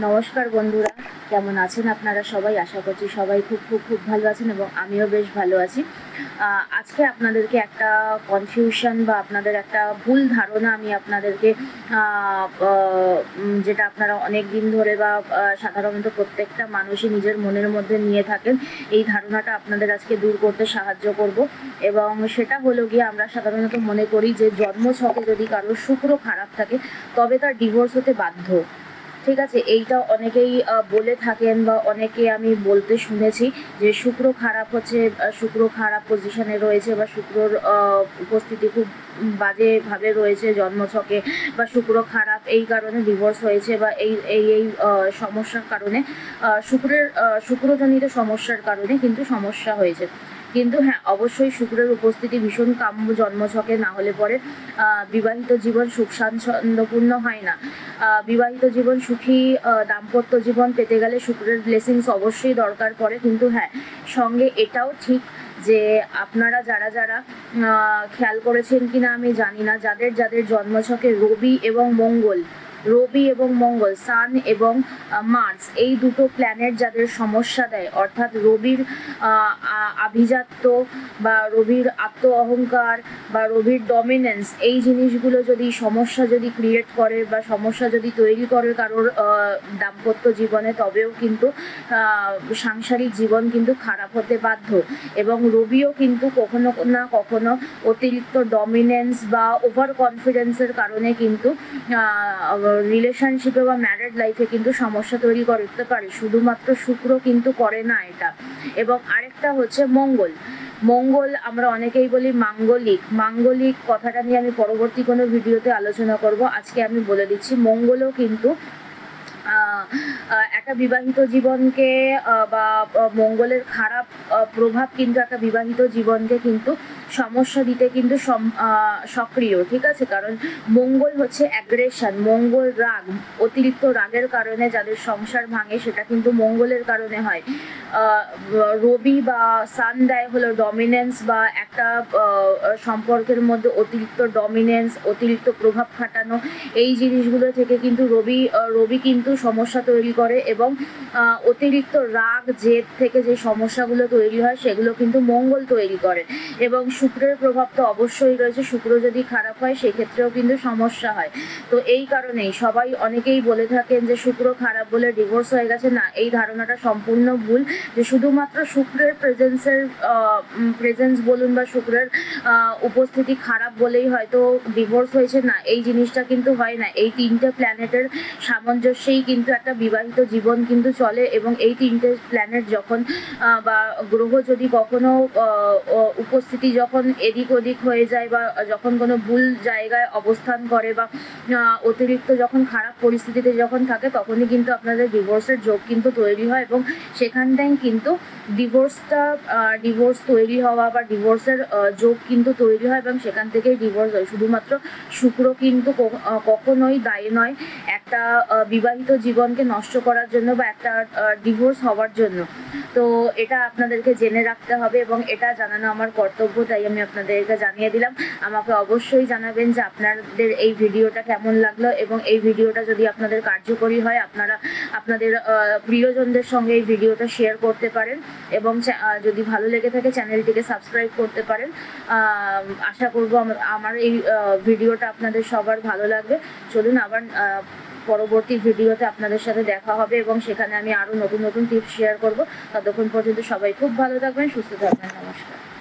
নমস্কার বন্ধুরা, কেমন আছেন আপনারা সবাই? আশা করছি সবাই খুব খুব খুব ভালো আছেন এবং আমিও বেশ ভালো আছি। আজকে আপনাদেরকে একটা কনফিউশন বা আপনাদের একটা ভুল ধারণা আমি আপনাদেরকে যেটা আপনারা অনেক দিন ধরে বা সাধারণত প্রত্যেকটা মানুষই নিজের মনের মধ্যে নিয়ে থাকেন, এই ধারণাটা আপনাদের আজকে দূর করতে সাহায্য করব। এবং সেটা হলো গিয়ে, আমরা সাধারণত মনে করি যে জন্মছকে যদি কারোর শুক্র খারাপ থাকে তবে তার ডিভোর্স হতে বাধ্য। ঠিক আছে, এইটা অনেকেই বলে থাকেন বা অনেকে আমি বলতে শুনেছি যে শুক্র খারাপ হচ্ছে, শুক্র খারাপ পজিশনে রয়েছে বা শুক্রর উপস্থিতি খুব বাজেভাবে রয়েছে জন্মছকে, বা শুক্র খারাপ এই কারণে ডিভোর্স হয়েছে, বা এই এই এই সমস্যার কারণে শুক্রজনিত সমস্যার কারণে কিন্তু সমস্যা হয়েছে। কিন্তু হ্যাঁ, অবশ্যই শুক্রের উপস্থিতি ভীষণ কাম্য জন্মছকে না হলে পরে বিবাহিত জীবন সুখ স্বাচ্ছন্দ্যপূর্ণ হয় না। বিবাহিত জীবন সুখী দাম্পত্য জীবন পেতে গেলে শুক্রের ব্লেসিংস অবশ্যই দরকার পড়ে। কিন্তু হ্যাঁ, সঙ্গে এটাও ঠিক যে আপনারা যারা যারা খেয়াল করেছেন কিনা আমি জানি না, যাদের যাদের জন্মছকে রবি এবং মঙ্গল, সান এবং মার্স, এই দুটো প্ল্যানেট যাদের সমস্যা দেয়, অর্থাৎ রবির আভিজাত্য বা রবির আত্ম অহংকার বা রবির ডমিনেন্স, এই জিনিসগুলো যদি সমস্যা যদি ক্রিয়েট করে বা সমস্যা যদি তৈরি করে কারোর দাম্পত্য জীবনে, তবেও কিন্তু সাংসারিক জীবন কিন্তু খারাপ হতে বাধ্য। এবং রবিও কিন্তু কখনো না কখনো অতিরিক্ত ডমিনেন্স বা ওভার কনফিডেন্সের কারণে কিন্তু রিলেশনশিপে বা ম্যারেড লাইফে কিন্তু সমস্যা তৈরি করতে পারে। শুধুমাত্র শুক্র কিন্তু করে না এটা। এবং আরেকটা হচ্ছে মঙ্গল আমরা অনেকেই বলি মাঙ্গলিক কথাটা নিয়ে আমি পরবর্তী কোনো ভিডিওতে আলোচনা করব। আজকে আমি বলে দিচ্ছি, মঙ্গলও কিন্তু একটা বিবাহিত জীবনকে বা মঙ্গলের খারাপ প্রভাব কিন্তু একটা বিবাহিত জীবনকে কিন্তু সমস্যা দিতে কিন্তু সক্রিয়। ঠিক আছে, কারণ মঙ্গল হচ্ছে অ্যাগ্রেশন, মঙ্গল রাগ, অতিরিক্ত রাগের কারণে যাদের সংসার ভাঙে সেটা কিন্তু মঙ্গলের কারণে হয়। রবি বা সান দেয় হলো ডমিনেন্স বা একটা সম্পর্কের মধ্যে অতিরিক্ত ডমিনেন্স, অতিরিক্ত প্রভাব খাটানো, এই জিনিসগুলো থেকে কিন্তু রবি কিন্তু সমস্যা তৈরি করে। এবং অতিরিক্ত রাগ জেদ থেকে যে সমস্যাগুলো তৈরি হয় সেগুলো কিন্তু মঙ্গল তৈরি করে। এবং শুক্রের প্রভাব তো অবশ্যই রয়েছে, শুক্র যদি খারাপ হয় সেক্ষেত্রেও কিন্তু সমস্যা হয়। তো এই কারণেই অনেকেই বলে থাকেন যে শুক্র খারাপ বলে ডিভোর্স হয়ে গেছে। না, এই ধারণাটা সম্পূর্ণ ভুল যে শুধুমাত্র শুক্রের প্রেজেন্স বলুন বা শুক্রের উপস্থিতি খারাপ বলেই হয়তো ডিভোর্স হয়েছে, না, এই জিনিসটা কিন্তু হয় না। এই তিনটে প্ল্যানেটের সামঞ্জস্যেই কিন্তু একটা বিবাহিত জীবন কিন্তু চলে। এবং এই তিনটে প্ল্যানেট যখন বা গ্রহ যদি কখনো উপস্থিতি যখন এদিক ওদিক হয়ে যায় বা যখন কোনো ভুল জায়গায় অবস্থান করে বা অতিরিক্ত যখন খারাপ পরিস্থিতিতে যখন থাকে, তখনই কিন্তু আপনাদের ডিভোর্সের যোগ কিন্তু তৈরি হয়। এবং সেখানটাই কিন্তু ডিভোর্স তৈরি হওয়া বা ডিভোর্সের যোগ কিন্তু তৈরি হয় এবং সেখান থেকেই ডিভোর্স হয়। শুধুমাত্র শুক্র কিন্তু কখনোই দায়ী নয় একটা বিবাহিত জীবনকে নষ্ট করার জন্য বা একটা ডিভোর্স হওয়ার জন্য। তো এটা আপনাদেরকে জেনে রাখতে হবে এবং এটা জানানো আমার কর্তব্য, তাই আমি আপনাদেরকে জানিয়ে দিলাম। আমাকে অবশ্যই জানাবেন যে আপনাদের এই ভিডিওটা কেমন লাগলো, এবং এই ভিডিওটা যদি আপনাদের কার্যকরী হয় আপনারা আপনাদের প্রিয়জনদের সঙ্গে এই ভিডিওটা শেয়ার করতে পারেন। এবং যদি ভালো লেগে থাকে চ্যানেলটিকে সাবস্ক্রাইব করতে পারেন। আশা করব আমার এই ভিডিওটা আপনাদের সবার ভালো লাগবে। চলুন আবার পরবর্তী ভিডিওতে আপনাদের সাথে দেখা হবে এবং সেখানে আমি আরও নতুন নতুন টিপস শেয়ার করব। ততক্ষণ পর্যন্ত সবাই খুব ভালো থাকবেন, সুস্থ থাকবেন। নমস্কার।